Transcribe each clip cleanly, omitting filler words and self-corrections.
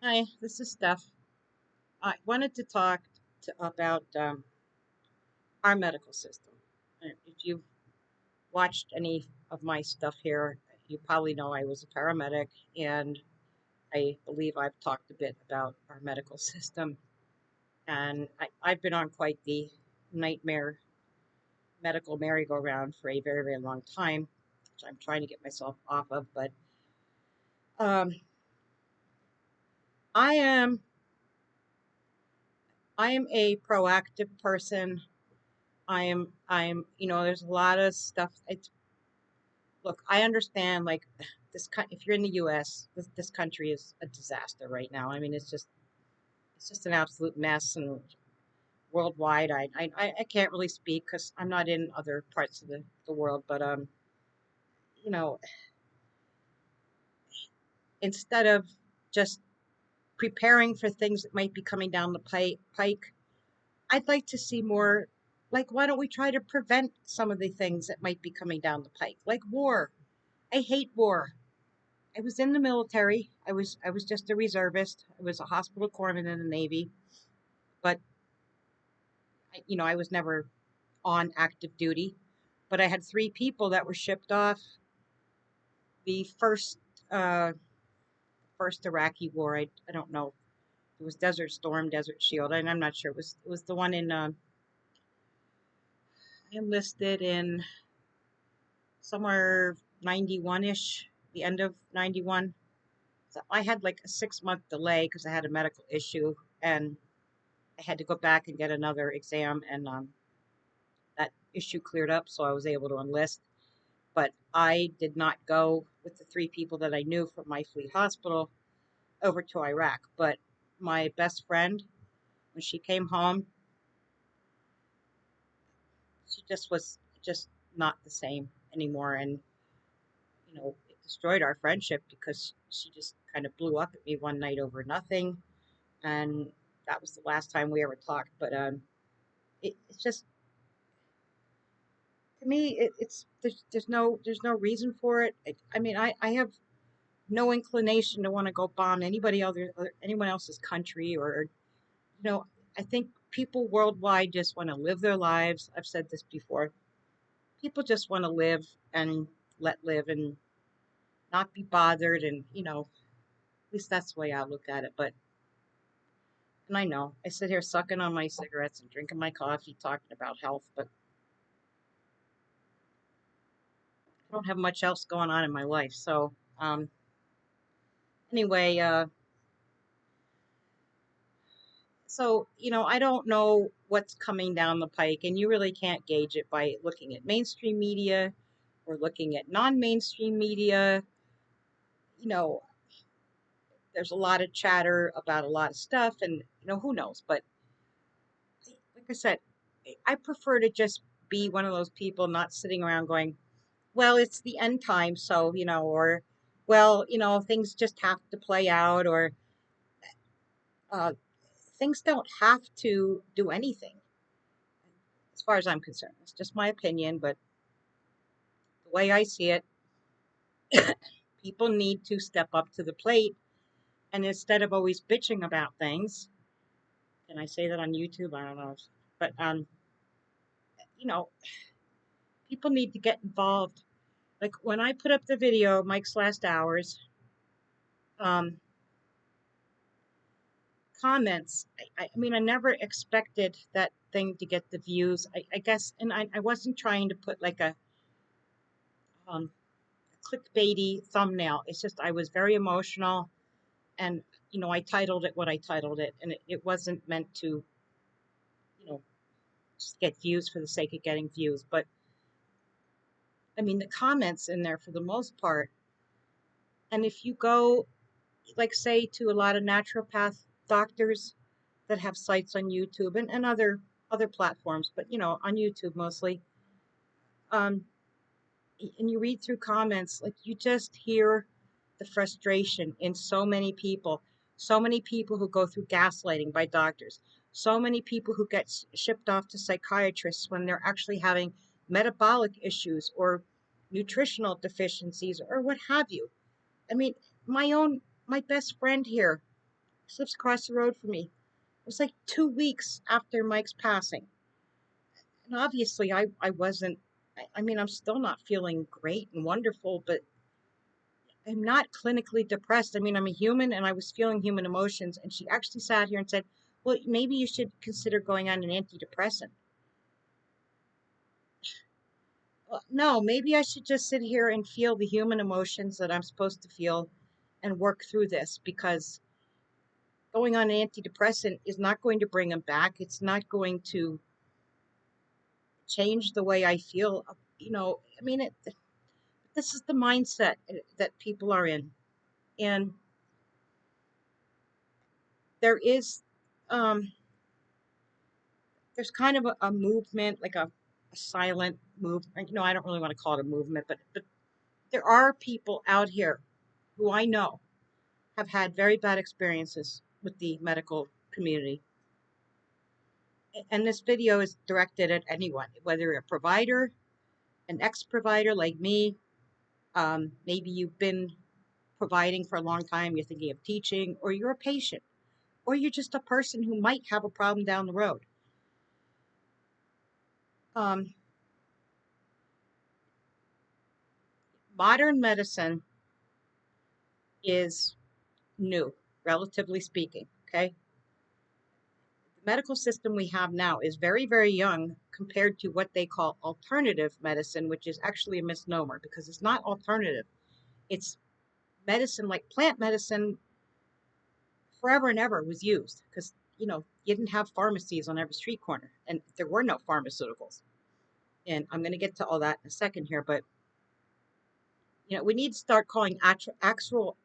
Hi, this is Steph. I wanted to talk about our medical system. If you've watched any of my stuff here, you probably know I was a paramedic, and I believe I've talked a bit about our medical system. And I've been on quite the nightmare medical merry-go-round for a very, very long time, which I'm trying to get myself off of. But um, I am I am a proactive person. There's a lot of stuff. Look, I understand, like, if you're in the US, this country is a disaster right now. I mean, it's just an absolute mess, and worldwide, I can't really speak because I'm not in other parts of the world, but you know, instead of just preparing for things that might be coming down the pike, I'd like to see more. Like, why don't we try to prevent some of the things that might be coming down the pike, like war? I hate war. I was in the military. I was just a reservist. I was a hospital corpsman in the Navy, but I was never on active duty. But I had three people that were shipped off the first Iraqi war. I don't know. It was Desert Storm, Desert Shield, and I'm not sure. It was the one in I enlisted in somewhere 91 ish, the end of 91. So I had like a 6 month delay because I had a medical issue, and I had to go back and get another exam, and that issue cleared up, so I was able to enlist. But I did not go with the three people that I knew from my fleet hospital over to Iraq. But my best friend, when she came home, she just was just not the same anymore, and it destroyed our friendship because she just kind of blew up at me one night over nothing, and that was the last time we ever talked. But it's just, to me, there's no reason for it. I mean, I have no inclination to want to go bomb anyone else's country, or you know I think people worldwide just want to live their lives. I've said this before. People just want to live and let live and not be bothered, and at least that's the way I look at it. But and I know I sit here sucking on my cigarettes and drinking my coffee talking about health, but I don't have much else going on in my life. So anyway, I don't know what's coming down the pike, and you really can't gauge it by looking at mainstream media or looking at non-mainstream media. You know, there's a lot of chatter about a lot of stuff, and who knows. But like I said, I prefer to just be one of those people not sitting around going, well, it's the end time, so or well, things just have to play out, or uh, things don't have to do anything as far as I'm concerned. It's just my opinion, but the way I see it, people need to step up to the plate, and instead of always bitching about things, can I say that on YouTube? I don't know, but you know, people need to get involved. Like when I put up the video, Mike's Last Hours, um, comments. I mean, I never expected that thing to get the views. I guess, and I wasn't trying to put like um, clickbaity thumbnail. It's just I was very emotional, and I titled it what I titled it, and it wasn't meant to just get views for the sake of getting views. But I mean, the comments in there for the most part, and if you go, like, say, to a lot of naturopath doctors that have sites on YouTube and other platforms, but on YouTube mostly, um, and you read through comments, like, you just hear the frustration in so many people who go through gaslighting by doctors, so many people who get shipped off to psychiatrists when they're actually having metabolic issues or nutritional deficiencies or what have you. I mean, my best friend here, She lives across the road from me. It was like 2 weeks after Mike's passing. And obviously, I wasn't, I mean, I'm still not feeling great and wonderful, but I'm not clinically depressed. I mean, I'm a human and I was feeling human emotions. And she actually sat here and said, well, maybe you should consider going on an antidepressant. Well, no, maybe I should just sit here and feel the human emotions that I'm supposed to feel and work through this, because going on an antidepressant is not going to bring him back. It's not going to change the way I feel. I mean, this is the mindset that people are in. And there is, um, there's kind of a movement, like a silent movement. I don't really want to call it a movement, but there are people out here who I know have had very bad experiences with the medical community. And this video is directed at anyone, whether you're a provider, an ex-provider like me, maybe you've been providing for a long time, you're thinking of teaching, or you're a patient, or you're just a person who might have a problem down the road. Um, Modern medicine is new, relatively speaking. Okay. The medical system we have now is very, very young compared to what they call alternative medicine, which is actually a misnomer because it's not alternative. It's medicine, like plant medicine, forever and ever was used because, you didn't have pharmacies on every street corner and there were no pharmaceuticals. And I'm going to get to all that in a second here, but we need to start calling actual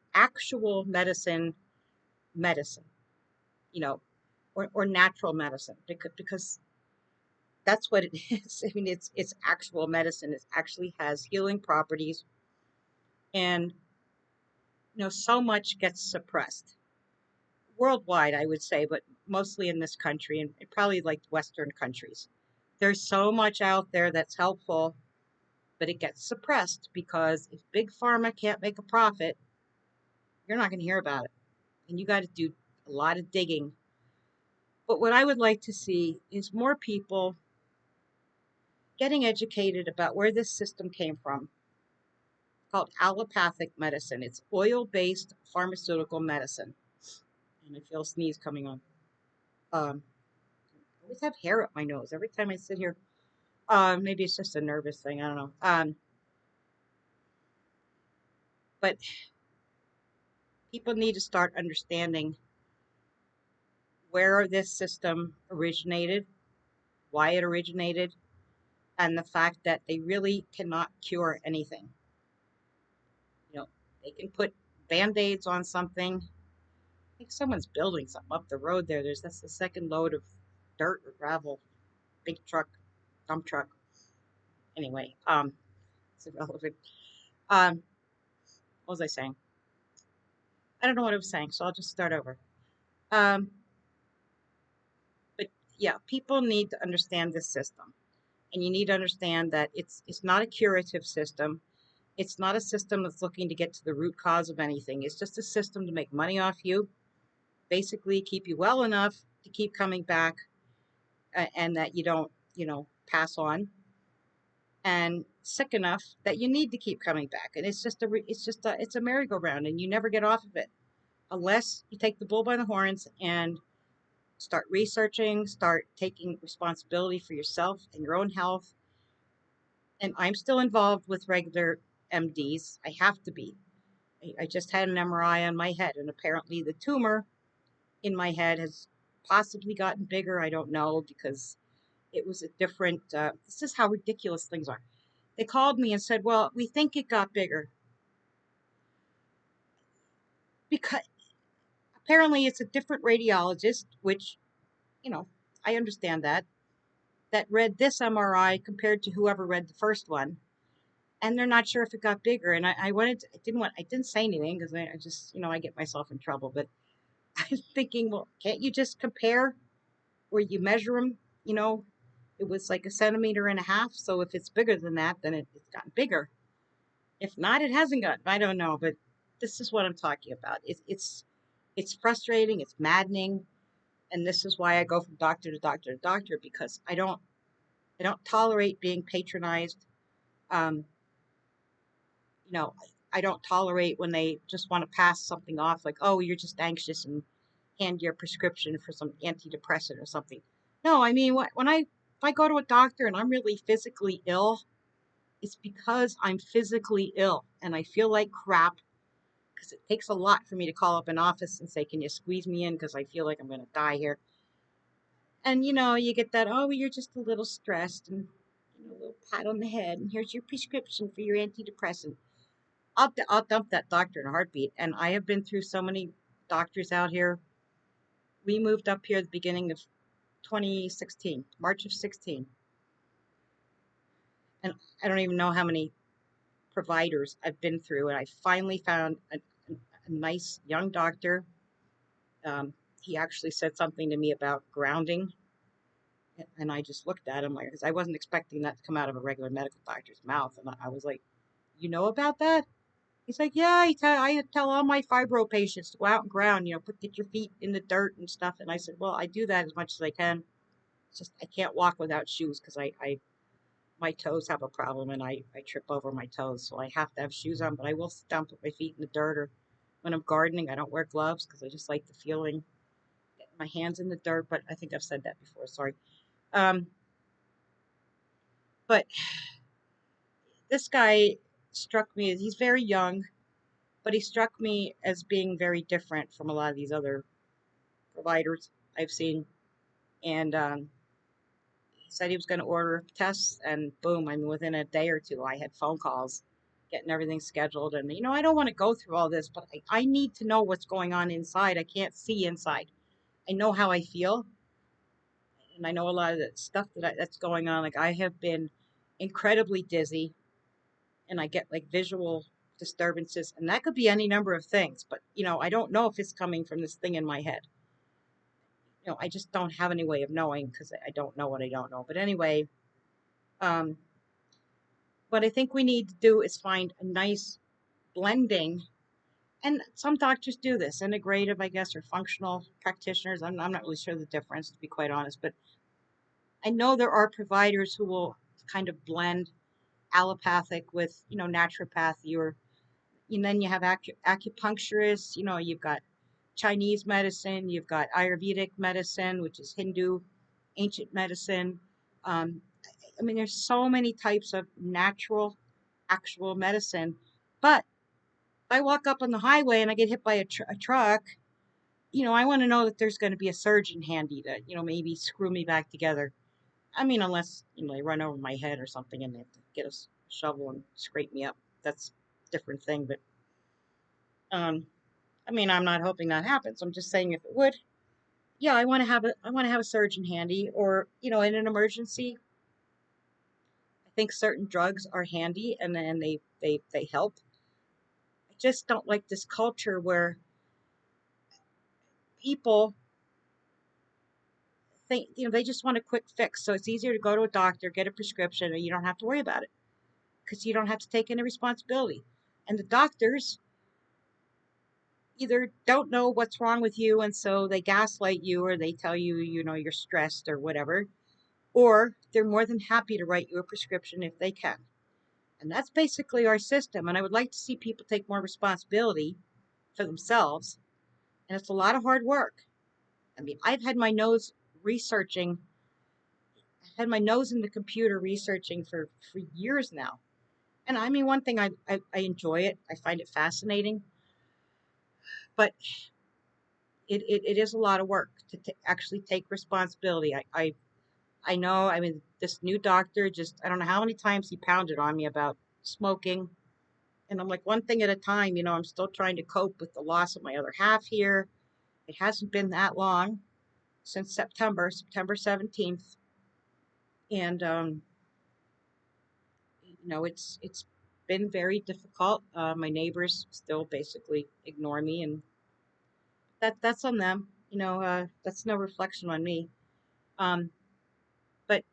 medicine medicine, you know, or natural medicine, because that's what it is. I mean, it's actual medicine. It actually has healing properties, and so much gets suppressed worldwide, I would say, but mostly in this country and probably like Western countries. There's so much out there that's helpful, but it gets suppressed because if big pharma can't make a profit, you're not going to hear about it, and you got to do a lot of digging. But what I would like to see is more people getting educated about where this system came from, called allopathic medicine. It's oil-based pharmaceutical medicine. And I feel a sneeze coming on. I always have hair up my nose every time I sit here. Maybe it's just a nervous thing. I don't know. But people need to start understanding where this system originated, why it originated, and the fact that they really cannot cure anything. You know, they can put band-aids on something. I think someone's building something up the road there. That's the second load of dirt or gravel, big truck, dump truck. Anyway, it's irrelevant. Um, what was I saying? I don't know what I was saying, so I'll just start over. Um, but yeah, people need to understand this system, and you need to understand that it's not a curative system. It's not a system that's looking to get to the root cause of anything. It's just a system to make money off you, basically keep you well enough to keep coming back, and that you don't, pass on, and sick enough that you need to keep coming back. And it's a merry-go-round, and you never get off of it unless you take the bull by the horns and start researching, start taking responsibility for yourself and your own health. And I'm still involved with regular MDs. I have to be. I just had an MRI on my head, and apparently the tumor in my head has possibly gotten bigger. I don't know, because it was a different. This is how ridiculous things are. They called me and said, "Well, we think it got bigger because apparently it's a different radiologist," which, you know, I understand that read this MRI compared to whoever read the first one, and they're not sure if it got bigger. And I didn't say anything because I just, I get myself in trouble. But I'm thinking, well, can't you just compare where you measure them? It was like 1.5 centimeters. So if it's bigger than that, then it's gotten bigger. If not, it hasn't gotten. I don't know, but this is what I'm talking about. It's It's frustrating, it's maddening, and this is why I go from doctor to doctor to doctor, because I don't tolerate being patronized. Um, you know, I don't tolerate when they just want to pass something off like, oh, you're just anxious, and hand your prescription for some antidepressant or something. No, I mean, when if I go to a doctor and I'm really physically ill, it's because I'm physically ill and I feel like crap, because it takes a lot for me to call up an office and say, can you squeeze me in because I feel like I'm going to die here. And you get that, oh, you're just a little stressed, and a little pat on the head, and here's your prescription for your antidepressant. I'll dump that doctor in a heartbeat. And I have been through so many doctors out here. We moved up here at the beginning of 2016, March of 16, and I don't even know how many providers I've been through. And I finally found a nice young doctor. Um, he actually said something to me about grounding, and I just looked at him like, because I wasn't expecting that to come out of a regular medical doctor's mouth. And I was like, you know about that? He's like, yeah, I tell all my fibro patients to go out and ground, get your feet in the dirt and stuff. And I said, well, I do that as much as I can. It's just I can't walk without shoes because I my toes have a problem, and I trip over my toes. So I have to have shoes on, but I will sit down, put my feet in the dirt, or when I'm gardening, I don't wear gloves because I just like the feeling, getting my hands in the dirt. But I think I've said that before. Sorry. Um, but this guy struck me as, he's very young, but he struck me as being very different from a lot of these other providers I've seen. And he said he was going to order tests, and boom, I mean, within a day or two, I had phone calls getting everything scheduled. And, I don't want to go through all this, but I need to know what's going on inside. I can't see inside. I know how I feel, and I know a lot of the stuff that's going on. Like, I have been incredibly dizzy, and I get like visual disturbances, and that could be any number of things. But, I don't know if it's coming from this thing in my head. I just don't have any way of knowing because I don't know what I don't know. But anyway, um, what I think we need to do is find a nice blending. And some doctors do this, integrative, I guess, or functional practitioners. I'm not really sure the difference, to be quite honest. But I know there are providers who will kind of blend allopathic with, naturopathy, or and then you have acupuncturists. You've got Chinese medicine, you've got Ayurvedic medicine, which is Hindu ancient medicine. Um, I mean, there's so many types of natural, actual medicine. But if I walk up on the highway and I get hit by a truck, I want to know that there's going to be a surgeon handy to, maybe screw me back together. I mean, unless, they run over my head or something and they have to get a shovel and scrape me up. That's a different thing. But, um, I mean, I'm not hoping that happens. I'm just saying if it would, yeah, I want to have a surgeon handy, or, in an emergency, I think certain drugs are handy, and then they help. I just don't like this culture where people think, they just want a quick fix. So it's easier to go to a doctor, get a prescription, and you don't have to worry about it because you don't have to take any responsibility. And the doctors either don't know what's wrong with you, and so they gaslight you, or they tell you, you're stressed or whatever, or they're more than happy to write you a prescription if they can. And that's basically our system. And I would like to see people take more responsibility for themselves. And it's a lot of hard work. I mean, researching, I've had my nose in the computer researching for years now. And I mean, one thing, I enjoy it, I find it fascinating, but it is a lot of work to actually take responsibility. I know, I mean, this new doctor just, I don't know how many times he pounded on me about smoking. And I'm like, one thing at a time, I'm still trying to cope with the loss of my other half here. It hasn't been that long, since September 17th. And, it's been very difficult. My neighbors still basically ignore me, and that's on them. That's no reflection on me. Um, but,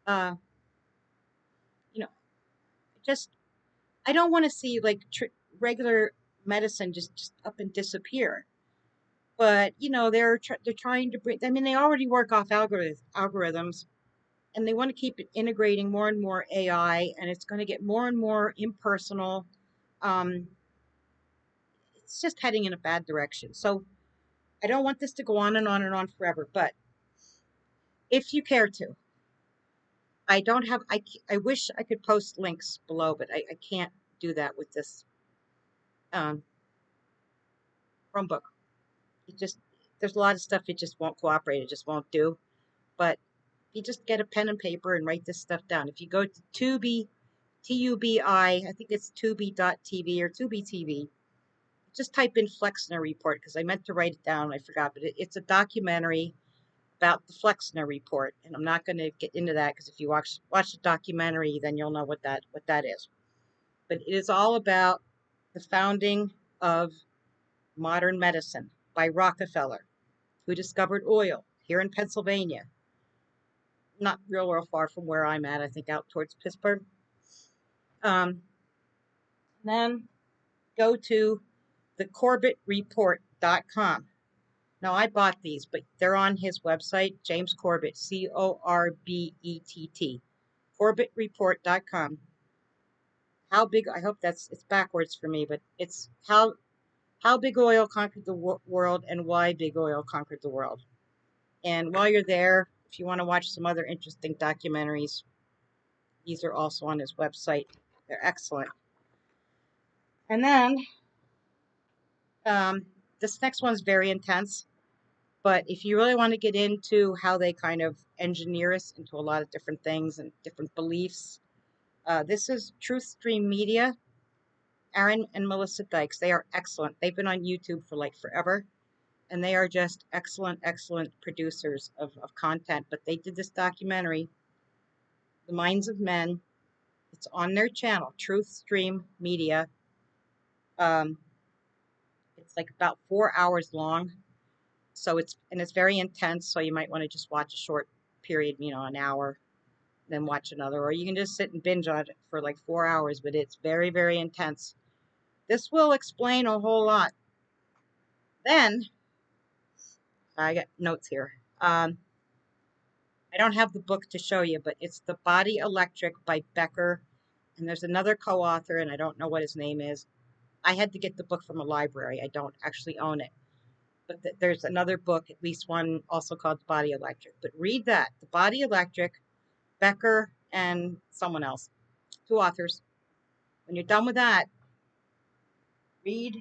uh, you know, just, I don't want to see like regular medicine just up and disappear. But they're trying to bring. I mean, they already work off algorithms, and they want to keep it integrating more and more AI, and it's going to get more and more impersonal. Um, it's just heading in a bad direction. So I don't want this to go on and on and on forever. But if you care to, I don't have. I wish I could post links below, but I can't do that with this um, Chromebook. It just there's a lot of stuff it just won't cooperate. It just won't do. But if you just get a pen and paper and write this stuff down. If you go to Tubi, I think it's Tubi.tv or Tubi TV. Just type in Flexner Report because I meant to write it down and I forgot. But it's a documentary about the Flexner Report, and I'm not going to get into that because if you watch the documentary, then you'll know what that is. But it is all about the founding of modern medicine by Rockefeller, who discovered oil here in Pennsylvania, not real far from where I'm at. I think out towards Pittsburgh. Then go to thecorbettreport.com. Now, I bought these, but they're on his website, James Corbett, Corbett, corbettreport.com. How big, I hope it's backwards for me, but it's how big oil conquered the world and why big oil conquered the world. And while you're there, if you want to watch some other interesting documentaries, these are also on his website. They're excellent. And then this next one's very intense. But if you really want to get into how they kind of engineer us into a lot of different things and different beliefs, this is Truth Stream Media, Aaron and Melissa Dykes. They are excellent. They've been on YouTube for like forever, and they are just excellent, excellent producers of content. But they did this documentary, The Minds of Men. It's on their channel, Truth Stream Media. Um, it's like about 4 hours long. So it's very intense. So you might want to just watch a short period, an hour, then watch another, or you can just sit and binge on it for like 4 hours. But it's very, very intense. This will explain a whole lot. Then I got notes here. I don't have the book to show you, but it's The Body Electric by Becker, and there's another co-author, and I don't know what his name is. I had to get the book from a library. I don't actually own it. But there's another book, at least one also called The Body Electric. But read that, The Body Electric, Becker and someone else, 2 authors. When you're done with that, read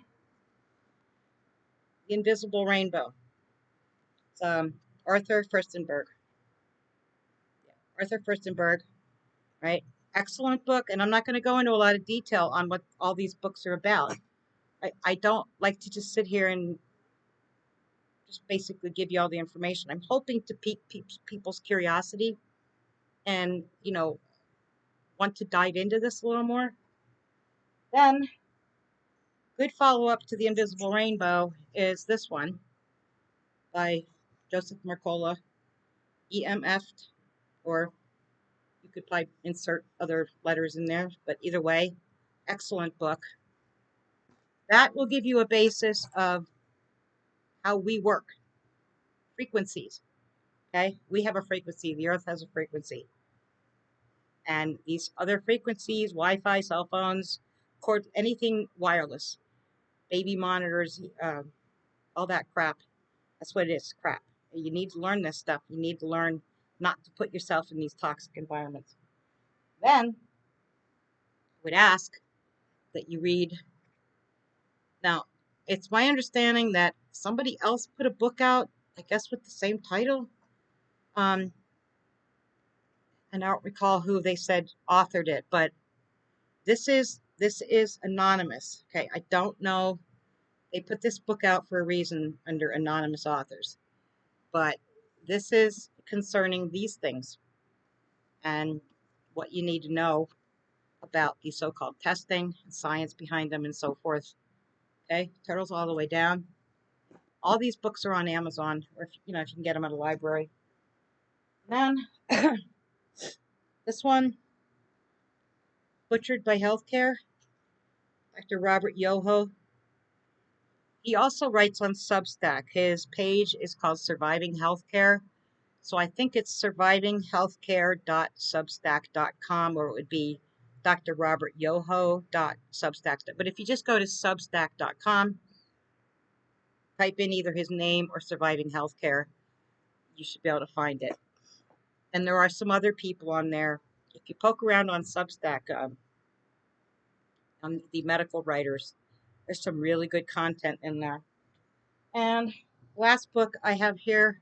The Invisible Rainbow. It's Arthur Furstenberg. Yeah, Arthur Furstenberg, right? Excellent book. And I'm not going to go into a lot of detail on what all these books are about. I don't like to just sit here and just basically give you all the information. I'm hoping to pique people's curiosity and, want to dive into this a little more. Then, good follow-up to The Invisible Rainbow is this one by Joseph Mercola, EMF, or you could probably insert other letters in there, but either way, excellent book. That will give you a basis of how we work, frequencies. Okay, we have a frequency, the earth has a frequency. And these other frequencies, Wi-Fi, cell phones, anything wireless, baby monitors, all that crap. That's what it is, crap. You need to learn this stuff. You need to learn not to put yourself in these toxic environments. Then I would ask that you read. Now, it's my understanding that somebody else put a book out, I guess with the same title. And I don't recall who they said authored it, but this is anonymous. Okay, I don't know. They put this book out for a reason under anonymous authors, but this is concerning these things and what you need to know about the so-called testing, science behind them, and so forth. Okay, turtles all the way down. All these books are on Amazon, or if you can get them at a library. Then this one, Butchered by Healthcare, Dr. Robert Yoho. He also writes on Substack. His page is called Surviving Healthcare. So I think it's survivinghealthcare.substack.com, or it would be drrobertyoho.substack. But if you just go to substack.com, type in either his name or Surviving Healthcare, you should be able to find it. And there are some other people on there. If you poke around on Substack, on the medical writers, there's some really good content in there. And last book I have here,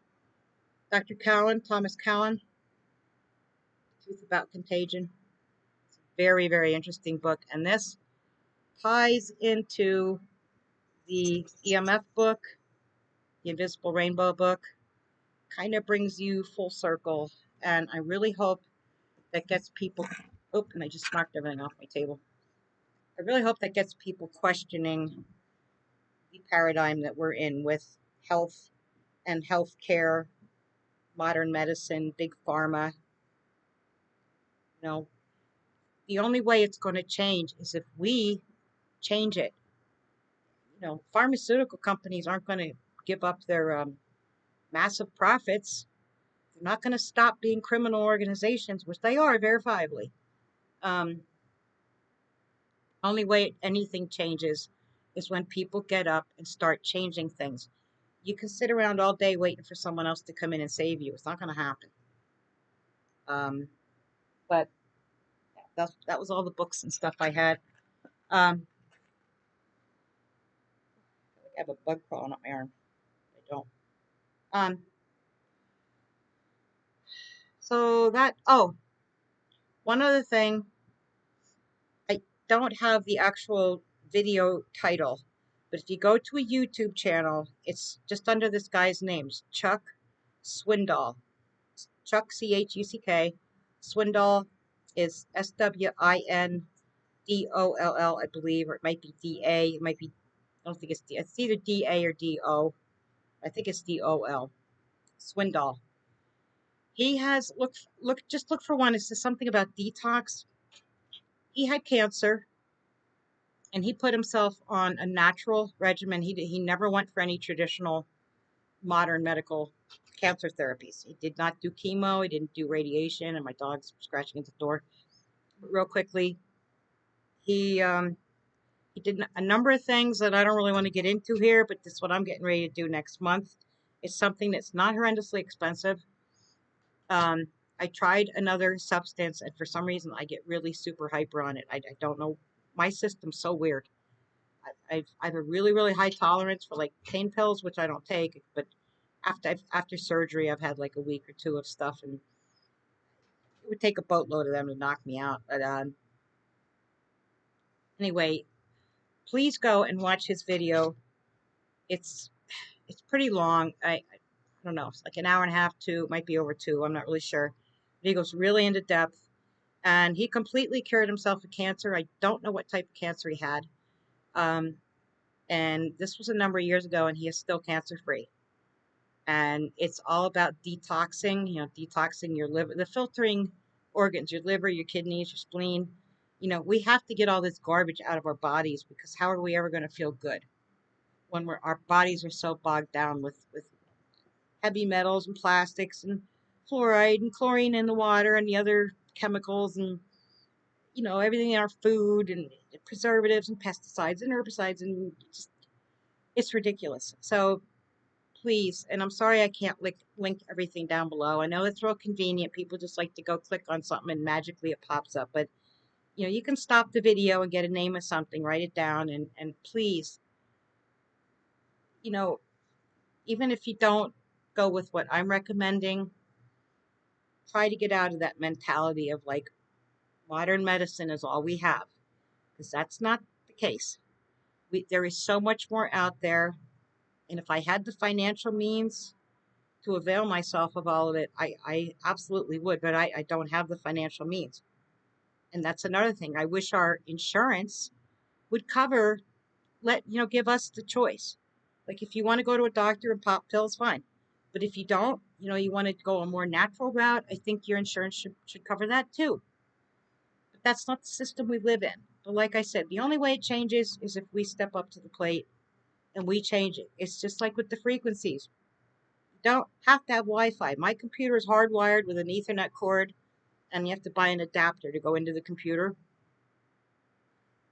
Dr. Cowan, Thomas Cowan, Truth About Contagion. It's a very, very interesting book. And this ties into the EMF book, the Invisible Rainbow book, kind of brings you full circle. And I really hope that gets people, oh, and I just knocked everything off my table. I really hope that gets people questioning the paradigm that we're in with health and healthcare, modern medicine, big pharma. You know, the only way it's going to change is if we change it. You know, pharmaceutical companies aren't going to give up their massive profits. They're not going to stop being criminal organizations, which they are verifiably. Um, only way anything changes is when people get up and start changing things. You can sit around all day waiting for someone else to come in and save you. It's not going to happen. But that was all the books and stuff I had. I have a bug crawling up my arm. I don't. Um, so that, oh, one other thing, I don't have the actual video title, but if you go to a YouTube channel, it's just under this guy's name, Chuck Swindoll. Chuck, Chuck, Swindoll is Swindoll, I believe, or it might be DA. It might be, I don't think it's D. It's either DA or DO. I think it's DOL. Swindoll. He has look for one. It says something about detox. He had cancer, and he put himself on a natural regimen. He never went for any traditional modern medical cancer therapies. He did not do chemo. He didn't do radiation. And my dog's scratching at the door. But real quickly, he did a number of things that I don't really want to get into here. But this is what I'm getting ready to do next month. It's something that's not horrendously expensive. Um, I tried another substance, and for some reason, I get really super hyper on it. I don't know. My system's so weird. I have a really, really high tolerance for like pain pills, which I don't take. But after surgery, I've had like a week or two of stuff, and it would take a boatload of them to knock me out. But anyway, please go and watch his video. It's it's pretty long. I don't know. It's like an hour and a half, two. It might be over two. I'm not really sure. But he goes really into depth. And he completely cured himself of cancer. I don't know what type of cancer he had. Um, and this was a number of years ago, and he is still cancer free. And it's all about detoxing, detoxing your liver, the filtering organs, your liver, your kidneys, your spleen. We have to get all this garbage out of our bodies, because how are we ever going to feel good when our bodies are so bogged down with heavy metals and plastics and fluoride and chlorine in the water and the other chemicals and everything in our food and preservatives and pesticides and herbicides, and just, it's ridiculous. So please, and I'm sorry I can't link everything down below. I know it's real convenient. People just like to go click on something and magically it pops up. But you can stop the video and get a name of something, write it down, and please, you know, even if you don't go with what I'm recommending, try to get out of that mentality of like modern medicine is all we have, because that's not the case. There is so much more out there. And if I had the financial means to avail myself of all of it, I absolutely would, but I don't have the financial means. And that's another thing. I wish our insurance would cover, give us the choice. Like if you want to go to a doctor and pop pills, fine. But if you don't, you want to go a more natural route, I think your insurance should cover that too. But that's not the system we live in. But like I said, the only way it changes is if we step up to the plate and we change it. It's just like with the frequencies. You don't have to have Wi-Fi. My computer is hardwired with an Ethernet cord, and you have to buy an adapter to go into the computer.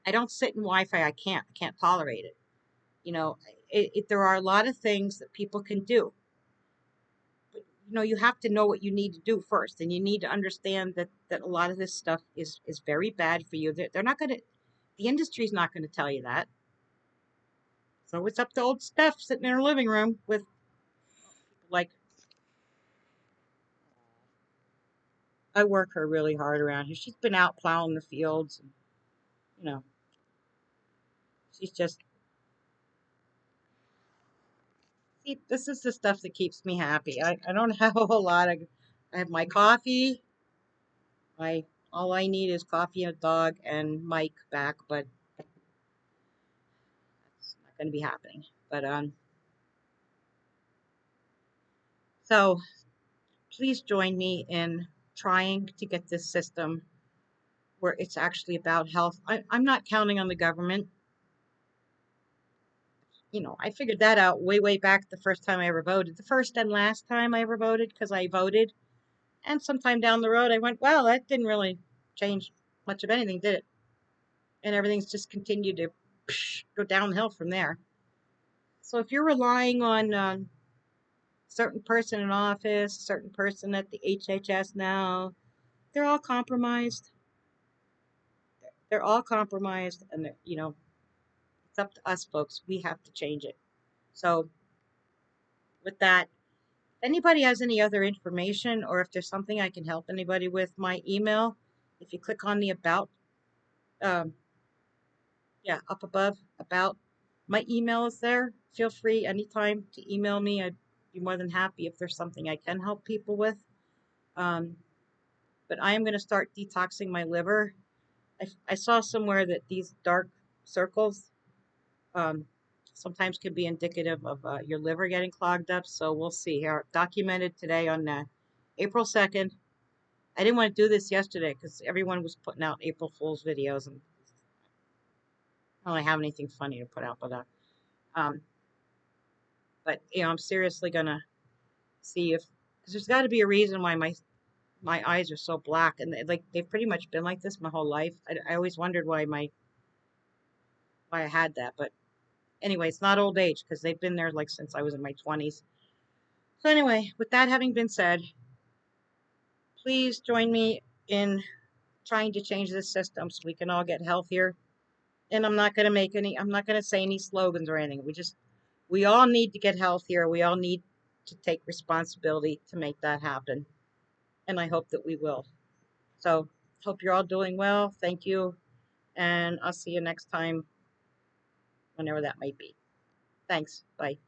I don't sit in Wi-Fi. I can't tolerate it. You know, there are a lot of things that people can do. But, you have to know what you need to do first, and you need to understand that a lot of this stuff is very bad for you. They're not going to. The industry's not going to tell you that. So it's up to old Steph sitting in her living room with like I work her really hard around here. She's been out plowing the fields, and you know, she's just see. This is the stuff that keeps me happy. I don't have a whole lot. I have my coffee. I all I need is coffee and a dog and Mike back, but it's not going to be happening. But so please join me in trying to get this system where it's actually about health. I'm not counting on the government. I figured that out way back the first time I ever voted, the first and last time I ever voted, because I voted. And sometime down the road, I went, well, that didn't really change much of anything, did it? And everything's just continued to go downhill from there. So if you're relying on certain person in office, certain person at the HHS now, they're all compromised. They're all compromised, and it's up to us, folks. We have to change it. So with that, anybody has any other information or if there's something I can help anybody with, my email, if you click on the about, um, yeah, up above, about, my email is there. Feel free anytime to email me. I'd be more than happy if there's something I can help people with. Um, but I am going to start detoxing my liver. I saw somewhere that these dark circles um, sometimes can be indicative of your liver getting clogged up. So we'll see here. Documented today on April 2nd. I didn't want to do this yesterday because everyone was putting out April Fool's videos, and I don't really have anything funny to put out. Um, but I'm seriously gonna see if because there's got to be a reason why my eyes are so black, and like they've pretty much been like this my whole life. I always wondered why I had that, but anyway, it's not old age because they've been there like since I was in my 20s. So anyway, with that having been said, please join me in trying to change this system so we can all get healthier. And I'm not going to say any slogans or anything. We all need to get healthier. We all need to take responsibility to make that happen. And I hope that we will. So, hope you're all doing well. Thank you. And I'll see you next time, whenever that might be. Thanks. Bye.